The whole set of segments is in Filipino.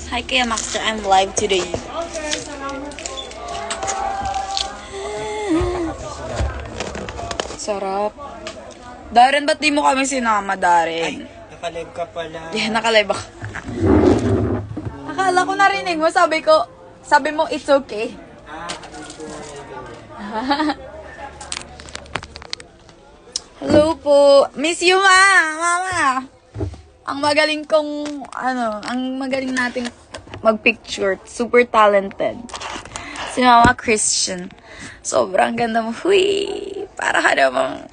Hi, Kuya Maxter. I'm live today. Sarap. Darren, ba't di mo kami sinama, Darren? Nakalive ka pala. Yeah, nakalive ako. Akala ko narinig mo, sabi mo, it's okay. Hello po. Miss you, mama. Ang magaling nating magpicture. Super talented. Si Mama Christian. Sobrang ganda mo. Huy. Para ka namang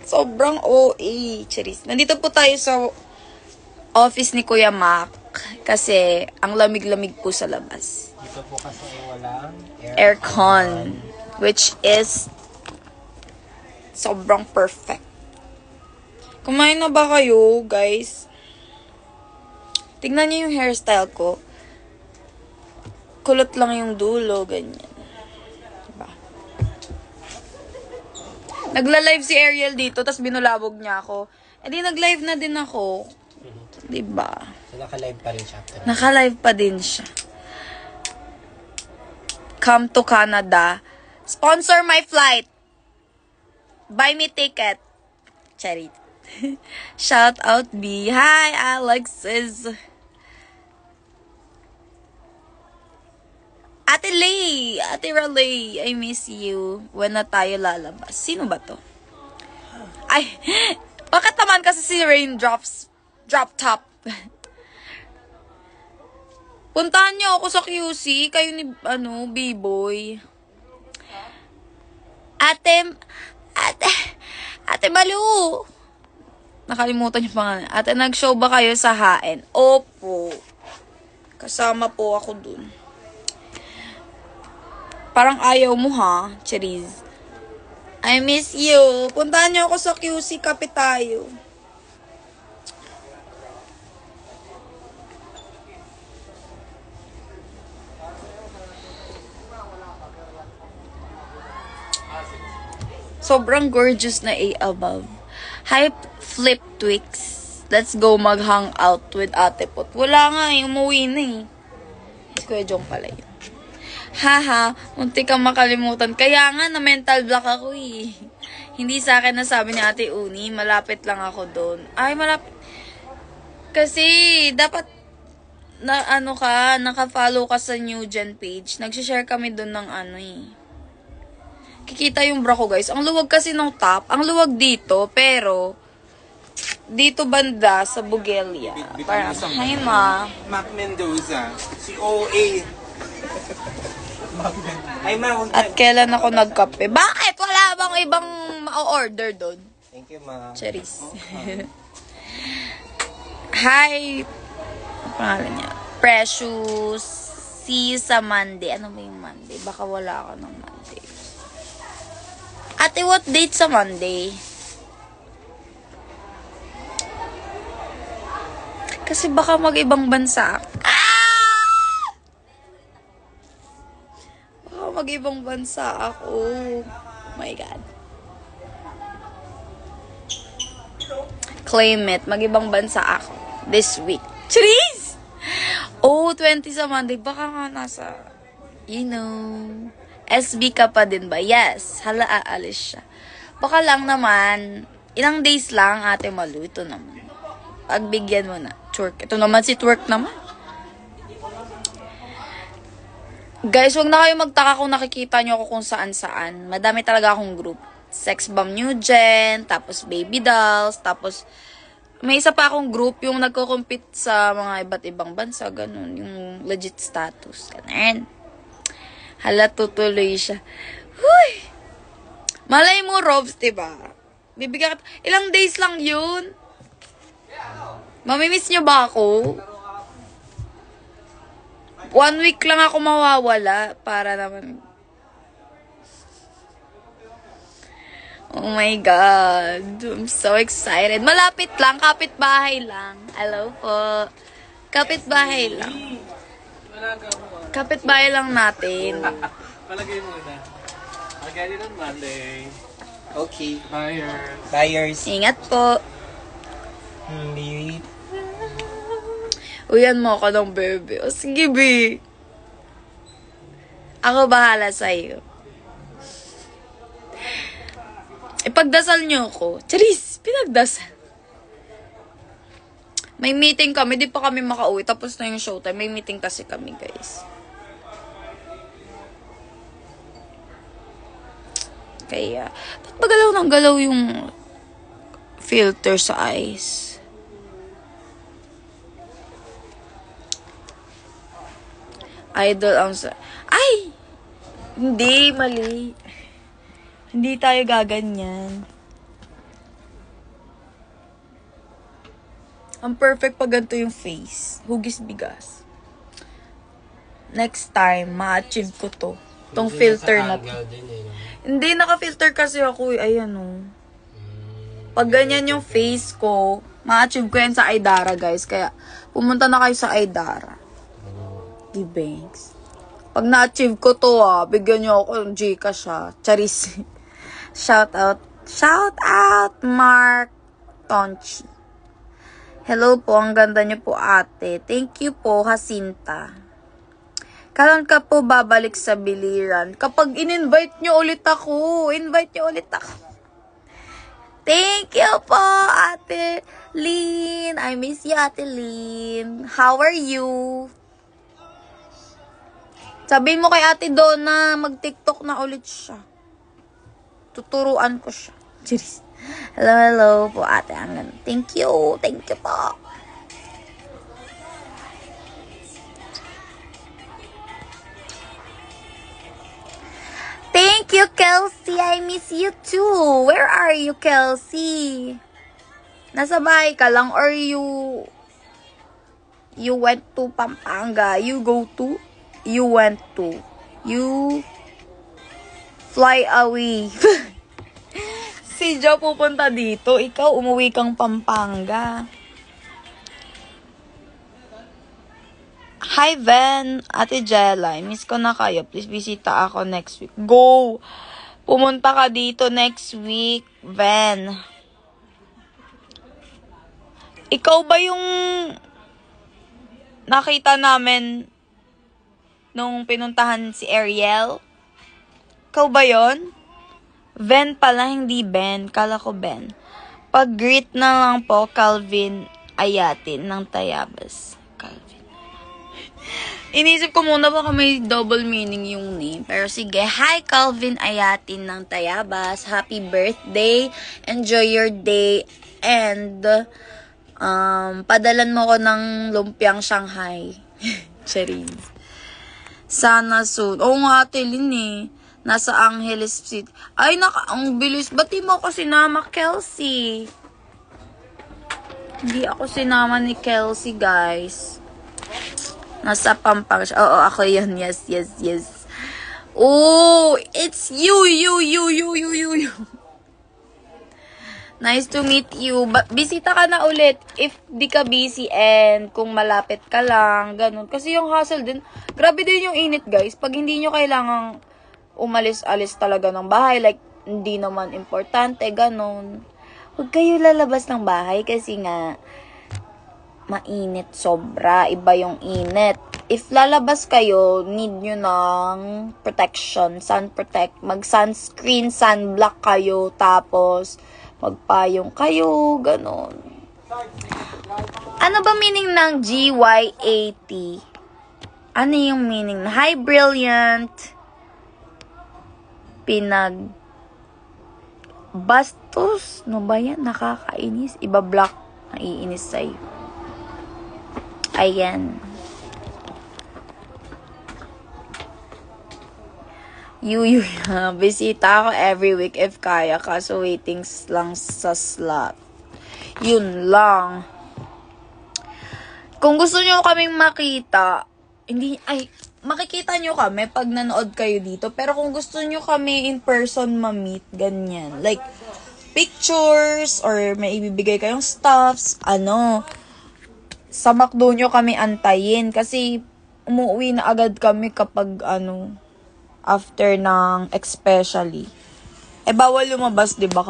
sobrang OA. Charis. Nandito po tayo sa office ni Kuya Mac. Kasi ang lamig-lamig po sa labas. Dito po kasi walang aircon. Which is sobrang perfect. Kumain na ba kayo, guys? Tignan niyo yung hairstyle ko. Kulot lang yung dulo, ganyan. Diba? Nagla-live si Ariel dito, tas binulabog niya ako. E di nag-live na din ako. Diba? So, naka-live pa rin siya. Naka-live pa din siya. Come to Canada. Sponsor my flight. Buy me ticket. Charity. Shout out B. Hi, Alexis. Ate Lay. Ate Raleigh. I miss you. When na tayo lalabas. Sino ba to? Ay, bakit naman kasi si Raindrops drop top? Puntahan niyo ako sa QC. Kayo ni, B-boy. Ate Malu. Nakalimutan yung pangalan. Ate, nag-show ba kayo sa Haen? Opo. Kasama po ako dun. Parang ayaw mo ha, Cherise. I miss you. Puntahan niyo ako sa QC, kape tayo. Sobrang gorgeous na A above. Hi, Flip Twix. Let's go mag-hang out with Ate Pot. Wala nga eh, umuwi na eh. Si Kuya Jong pala yun. Haha, munti kang makalimutan. Kaya nga, na mental block ako eh. Hindi sa akin nasabi ni Ate Uni, malapit lang ako doon. Ay, malapit. Kasi, dapat, naka-follow ka sa New Gen page. Nagsishare kami doon ng Kikita yung bra ko, guys. Ang luwag kasi ng top. Ang luwag dito, pero dito banda sa Bugelia. Parang, hi ma. Mac Mendoza. Si OA. Ay, ma. At kailan ako nagkape? Bakit? Wala bang ibang ma-order doon? Thank you, ma. Cherise. Hi. Ano pangalan niya? Precious. See you sa Monday. Ano ba yung Monday? Baka wala ka ng Monday. Ate, what date sa Monday? Kasi baka mag-ibang bansa. Baka mag-ibang bansa ako. Oh my God. Claim it. Mag-ibang bansa ako. This week. Cheese! Oh, 20 sa Monday. Baka nga nasa, SB ka pa din ba? Yes. Hala, aalis siya. Baka lang naman, ilang days lang, Ate Malu. Ito naman. Pagbigyan mo na. Twerk. Ito naman si Twerk naman. Guys, wag na kayo magtaka kung nakikita nyo ako kung saan-saan. Madami talaga akong group. Sex Bomb New Gen, tapos Baby Dolls, tapos may isa pa akong group yung nagko-compete sa mga iba't ibang bansa. Ganun. Yung legit status. Ganun. Hala, tutuloy siya. Huy! Malay mo, Robs, diba? Bibigyan ka. Ilang days lang yun. Mamimiss nyo ba ako? 1 week lang ako mawawala. Para naman. Oh my God. I'm so excited. Malapit lang. Kapit-bahay lang. Hello po. Kapit-bahay lang. Kapit-bahay lang natin. Palagay mo na. Again on Monday. Okay. Buyers. Ingat po. Baby. Uyan mo ako ng bebe. O sige, be. Ako bahala sa'yo. Ipagdasal niyo ako. Charis, pinagdasal. May meeting kami, di pa kami makauwi. Tapos na yung showtime. May meeting kasi kami, guys. Kaya, ba't ba galaw ng galaw yung filter sa eyes? Idol ang sa... Ay! Hindi, mali. Hindi tayo gaganyan. Ang perfect pag ganito yung face. Hugis bigas. Next time, ma-achieve ko to. Tong filter na to. Hindi, naka-filter kasi ako. Ayan o. Pag ganyan yung face ko, ma-achieve ko yan sa Aidara, guys. Kaya, pumunta na kayo sa Aidara. D-Banks. Pag na-achieve ko to, bigyan nyo ako ng Gcash, Charis. Shout out. Shout out, Mark Tonchi. Hello po, ang ganda niyo po, ate. Thank you po, Jacinta. Kailan ka po babalik sa Biliran? Kapag in-invite nyo ulit ako. Invite nyo ulit ako. Thank you po, Ate Lynn. I miss you, Ate Lynn. How are you? Sabihin mo kay Ate Donna, mag-TikTok na ulit siya. Tuturuan ko siya. Cheers. Hello, hello po, Ate Angan. Thank you. Thank you po. Thank you, Kelsey. I miss you too. Where are you, Kelsey? Nasa bahay ka lang or you went to Pampanga? You fly away. Si Jo pupunta dito. Ikaw, umuwi kang Pampanga. Hi, Ven. Ate Jella. Miss ko na kayo. Please bisita ako next week. Go! Pumunta ka dito next week, Ven. Ikaw ba yung nakita namin nung pinuntahan si Ariel? Ikaw ba yon? Ben pala, hindi Ben. Kala ko Ben. Pag-greet na lang po, Calvin Ayatin ng Tayabas. Calvin. Inisip ko muna baka may double meaning yung name. Pero sige, hi Calvin Ayatin ng Tayabas. Happy birthday. Enjoy your day. And, padalan mo ko ng lumpiang Shanghai. Charis. Sana soon. Oo nga, Ate Lynn eh. Nasa Angeles City. Ay, ang bilis. Ba't di mo ako sinama, Kelsey? Hindi ako sinama ni Kelsey, guys. Nasa Pampanga siya. Oo, ako yun. Yes. Oh, it's you. Nice to meet you. Bisita ka na ulit if di ka busy and kung malapit ka lang, ganun. Kasi yung hassle din, grabe din yung init, guys. Pag hindi nyo kailangang umalis-alis talaga ng bahay, like, hindi naman importante, ganun. Huwag kayo lalabas ng bahay kasi nga, mainit sobra. Iba yung init. If lalabas kayo, need nyo ng protection, sun protect, mag-sunscreen, sunblock kayo, tapos, magpayong kayo, ganun. Ano ba meaning ng GY80? Ano yung meaning? Hi, Brilliant! Bastos, no ba yan? Nakakainis. Iba-block. Naiinis sa'yo. Ayan. Bisita ako every week if kaya. Kaso waiting lang sa slot. Yun lang. Kung gusto nyo kaming makita, makikita nyo kami pag nanood kayo dito. Pero kung gusto nyo kami in person ma-meet, ganyan. Like, pictures, or may ibibigay kayong stuffs, sa McDo nyo kami antayin. Kasi, umuwi na agad kami kapag, after ng especially. Bawal lumabas, diba,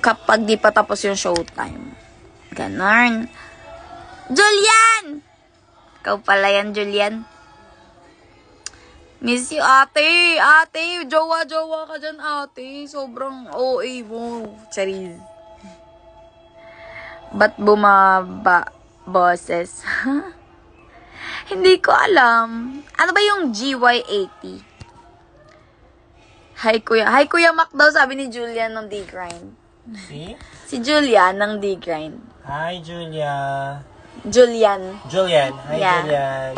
kapag di pa tapos yung showtime. Ganon. Julian! Ikaw pala yan, Julian. Miss you, ate. Ate, jowa-jowa ka dyan, ate. Sobrang OA mo. Charis. Ba't bumaba boses? Hindi ko alam. Ano ba yung GY80? Hi, Kuya. Hi, Kuya Mac daw, sabi ni Julian ng D-Grind. Si? Si Julian ng D-Grind. Hi, Julia. Julian. Julian. Hi, Yeah. Julian.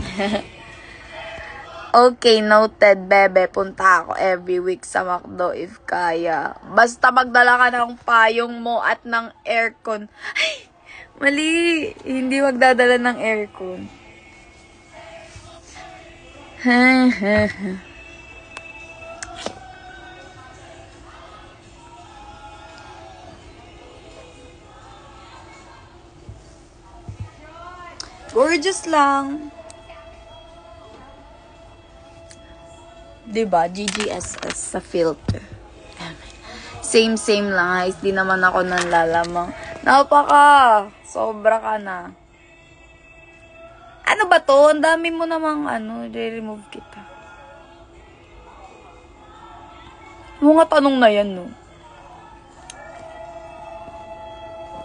Okay, noted, bebe. Punta ako every week sa McDo if kaya. Basta magdala ka ng payong mo at ng aircon. Ay, mali. Hindi magdadala ng aircon. Gorgeous lang. Diba? GGSS sa filter. Same lang, guys. Di naman ako nanlalamang. Napaka! Sobra ka na. Ano ba to? Ang dami mo namang re-remove kita. Mga tanong na yan, no?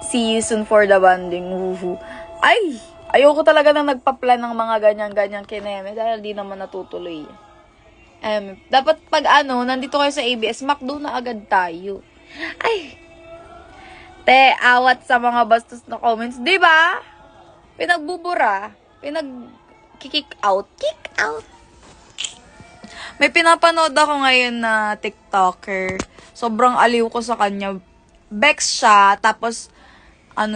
See you soon for the banding. Woohoo. Ay! Ayoko talaga na nagpa-plan ng mga ganyan-ganyan kineme dahil di naman natutuloy. Dapat pag nandito kayo sa ABS, McDo na agad tayo. Ay! Te, awat sa mga bastos na comments. Diba? Pinagbubura. Kick out. Kick out. May pinapanood ako ngayon na TikToker. Sobrang aliw ko sa kanya. Bex siya, tapos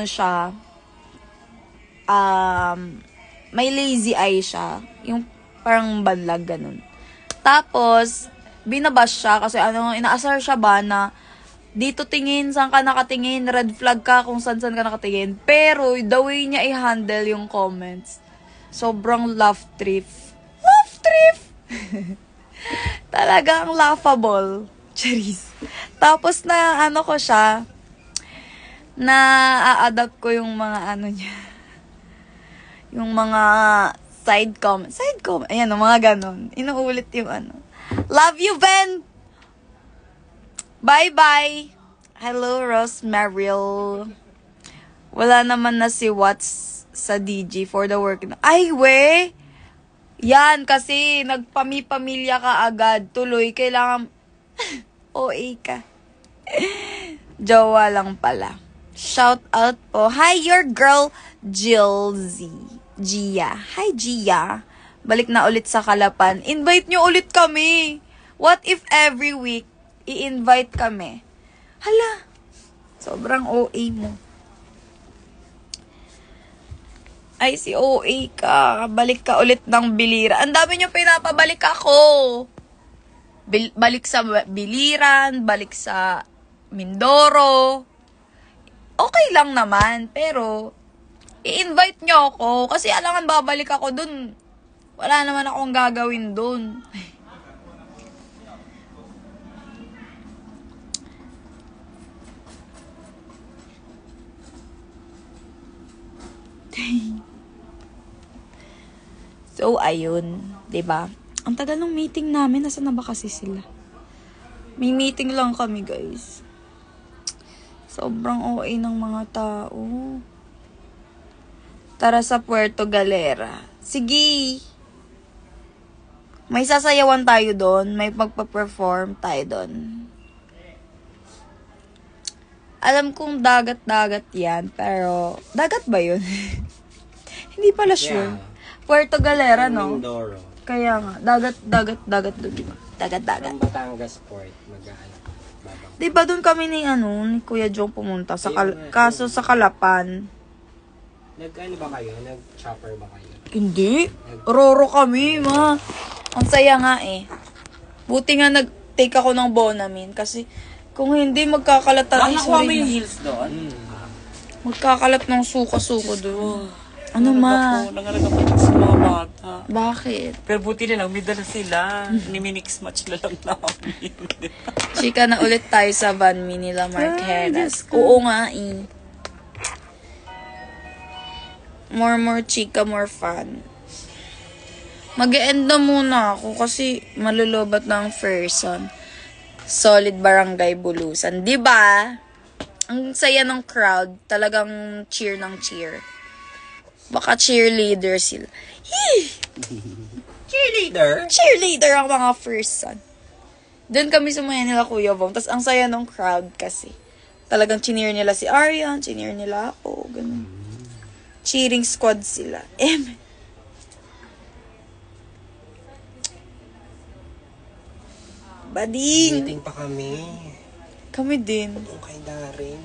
siya, may lazy eye siya. Yung parang banlag, ganun. Tapos, binabash siya kasi inaasar siya ba na dito tingin, saan ka nakatingin, red flag ka kung saan ka nakatingin. Pero, the way niya i-handle yung comments, sobrang laugh trip. Laugh trip! Talagang laughable. Charis. Tapos ko siya, na-adapt ko yung mga niya. Yung mga side comment. Ayan, mga ganon. Inuulit yung Love you, Ben! Bye-bye! Hello, Rosemariel. Wala naman na si Watts sa DG for the work. Ay, we! Yan, kasi nagpamilya ka agad. Tuloy, kailangan OA ka. Jowa lang pala. Shout out po. Hi, your girl, Jill Z. Gia. Hi, Gia. Balik na ulit sa Kalapan. Invite nyo ulit kami. What if every week, i-invite kami? Hala. Sobrang OA mo. Ay, si OA ka. Balik ka ulit ng Bilira. Ang dami nyo pinapabalik ako. Balik sa Biliran, balik sa Mindoro. Okay lang naman, pero i-invite nyo ako. Kasi alangan babalik ako dun. Wala naman akong gagawin dun. So, ayun. 'Di ba? Ang tagal ng meeting namin. Nasaan na ba kasi sila? May meeting lang kami, guys. Sobrang OA ng mga tao. Tara sa Puerto Galera. Sige. May sasayawan tayo doon. May magpa-perform tayo doon. Alam kong dagat-dagat yan. Pero, dagat ba yun? Hindi pala sure. Yeah. Puerto Galera, no? Mindoro. Kaya nga. Dagat doon, diba? Dagat-dagat. From Batangas Port. Diba doon kami ni Kuya Jong pumunta sa kaso sa Kalapan. Nag-ano ba kayo? Nag-chopper ba kayo? Hindi. Roro kami, ma. Ang saya nga eh. Buti nga nag-take ako ng Bonamine kasi kung hindi magkakalat ang Nakakuha mo yung heels doon? Magkakalat ng suka-suko doon. Ano ma? Nangarag ako sa mga bata. Bakit? Pero buti na lang, may dala sila. Ni-mix match na lang namin. Chika na ulit tayo sa Van Mi nila Mark Heras. Oo nga eh. More chika, more fun. Mag-e-end na muna ako kasi malulobat ng person. Solid Barangay Bulusan. Diba? Ang saya ng crowd. Talagang cheer ng cheer. Baka cheerleader sila. Cheerleader? Cheerleader ang mga person. Doon kami sumaya nila Kuya Vom. Tapos ang saya ng crowd kasi. Talagang cheer nila si Arian, cheer nila ako. Ganun. Cheering squad sila. Bading! Meeting pa kami. Kami din. Yung kay Darin.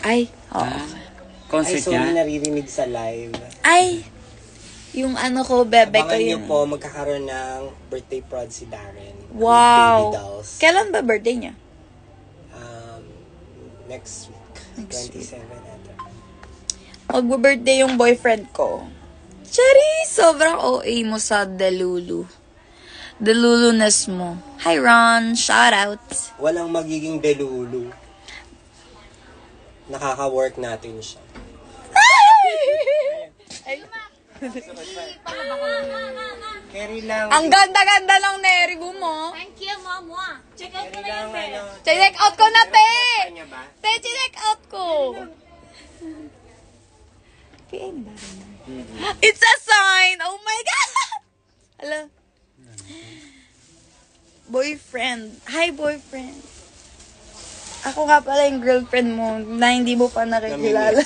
Ay, oo. Ay, Concert sorry, niya? naririnig sa live. Ay! Yung ano ko, bebe ko Abangan niyo yun. po, magkakaroon ng birthday prod si Darren. Wow! Baby dolls. Kailan ba birthday niya? Next week. Next 27 ata. Mag-birthday yung boyfriend ko. Chari! Sobrang OA mo sa Delulu. Delulu-ness mo. Hi, Ron. Shout out. Walang magiging delulu. Nakaka-work natin siya. Carry lang. Ang ganda-ganda ng neribo mo. Thank you, Mama. Check out mo Carry na lang, yung pera. ano. Check out ko na, te! Kanya ba? Te, check out ko. PM ba rin? It's a sign! Oh my God! Hello? Boyfriend. Hi, boyfriend. Ako nga pala yung girlfriend mo na hindi mo pa nakikilala.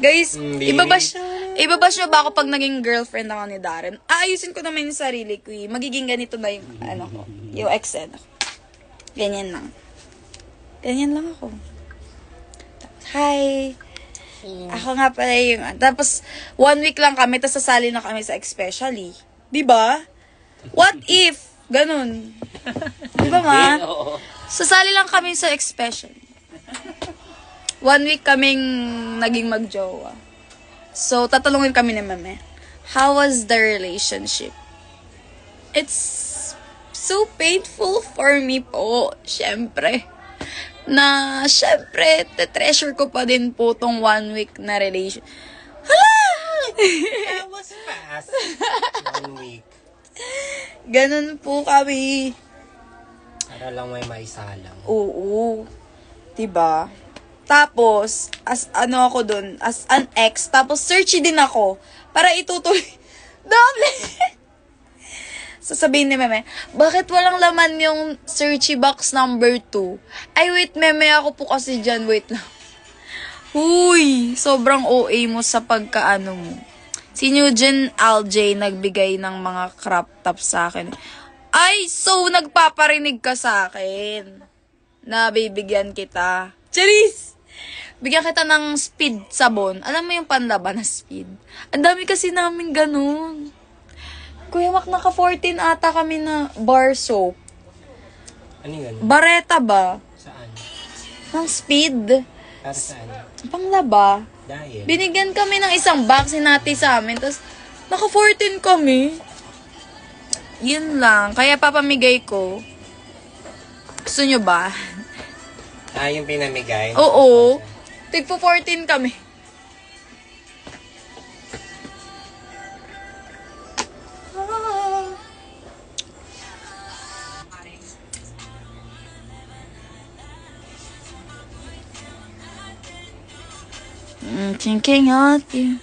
Guys, ibabash nyo ba ako pag naging girlfriend ako ni Darren? Aayusin ko naman yung sarili ko eh. Magiging ganito na yung, ano ko, yung ex ako. Ganyan lang. Ganyan lang ako. Hi! Ako nga pala yung, tapos 1 week lang kami, tapos sasali na kami sa especially. Diba? What if? Ganun. Diba ma? Sasali lang kami sa especially. 1 week kaming naging magjowa. So, tatalungin kami ni Meme. How was the relationship? It's so painful for me po, syempre. Na, syempre, treasure ko pa din po tong 1 week na relation. Hala! That was fast. 1 week. Ganun po kami. Para lang may maisalang. Oo. Diba? Tapos, as ano ako dun, as an ex, tapos searchy din ako, para itutuloy. Doble! Sasabihin ni Meme, bakit walang laman yung searchy box number 2? Ay, wait, Meme, ako po kasi dyan, wait lang. Huy, sobrang OA mo sa pagkaano mo. Si Nugent Aljay nagbigay ng mga crop top sa akin. Ay, so nagpaparinig ka sa akin na bibigyan kita. Charis! Bigyan kita ng speed sabon. Alam mo yung panlaban na speed? Ang dami kasi namin ganun. Kuya Mac, naka 14 ata kami na bar soap. Ano yun? Bareta ba? Saan? Ng speed. Para saan? Panglaba. Dahil? Binigyan kami ng isang box sinati sa amin. Tapos, naka 14 kami. Yun lang. Kaya papamigay ko. Gusto nyo ba? Yung pinamigay? Oo. Tigpo 14 kami. Thinking of you.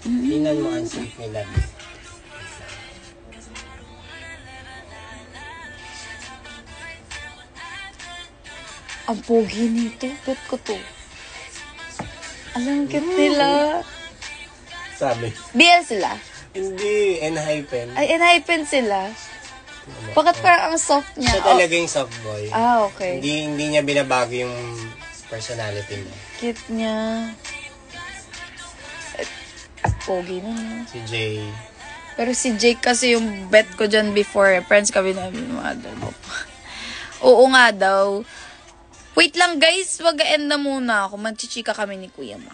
Tingnan mo ang sweet nila. Ang pogi nito. Bet ko to. Alam cute nila. Sabi. BL sila. Hindi, N-hypen. Ay, enhypen sila. Bakit parang ang soft niya? Siya talaga yung soft boy. Okay. Hindi niya binabago yung personality niya. Cute niya. Pogi na niya. Si Jay. Pero si Jake kasi yung bet ko dyan before. Friends kami na mga dalawa. Oo nga daw. Wait lang guys, wag-end na muna ako. Magchichika kami ni Kuya Mac.